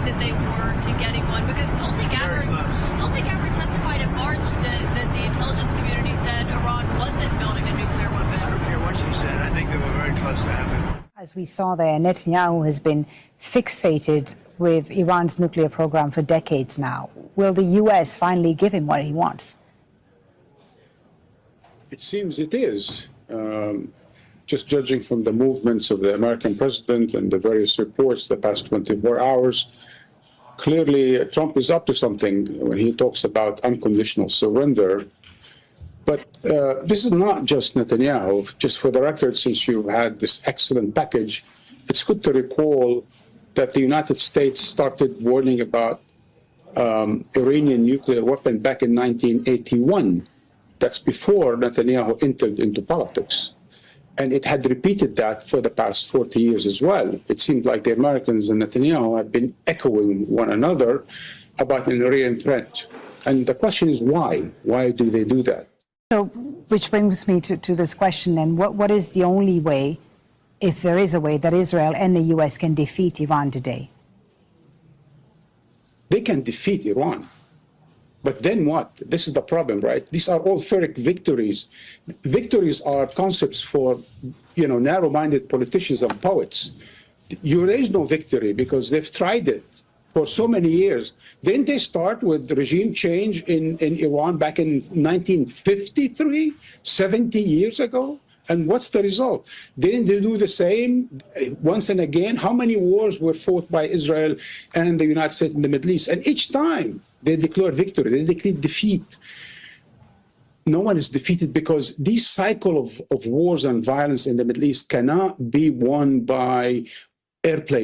that they were to getting one? Because Tulsi Gabbard testified in March that the intelligence community said Iran wasn't building a nuclear weapon. I don't care what she said. I think they were very close to having. As we saw there, Netanyahu has been fixated with Iran's nuclear program for decades now. Will the U.S. finally give him what he wants? It seems it is. Just judging from the movements of the American president and the various reports the past 24 hours, clearly Trump is up to something when he talks about unconditional surrender. But this is not just Netanyahu. Just for the record, since you've had this excellent package, it's good to recall that the United States started warning about Iranian nuclear weapon back in 1981. That's before Netanyahu entered into politics. And it had repeated that for the past 40 years as well. It seemed like the Americans and Netanyahu have been echoing one another about an Iranian threat. And the question is why? Why do they do that? So, which brings me to this question then. What is the only way, if there is a way, that Israel and the U.S. can defeat Iran today? They can defeat Iran. But then what? This is the problem, right? These are all Pyrrhic victories. Victories are concepts for, narrow-minded politicians and poets. There is no victory because they've tried it for so many years. Didn't they start with regime change in Iran back in 1953, 70 years ago? And what's the result? Didn't they do the same once and again? How many wars were fought by Israel and the United States in the Middle East? And each time they declare victory, they declare defeat. No one is defeated because this cycle of wars and violence in the Middle East cannot be won by airplanes.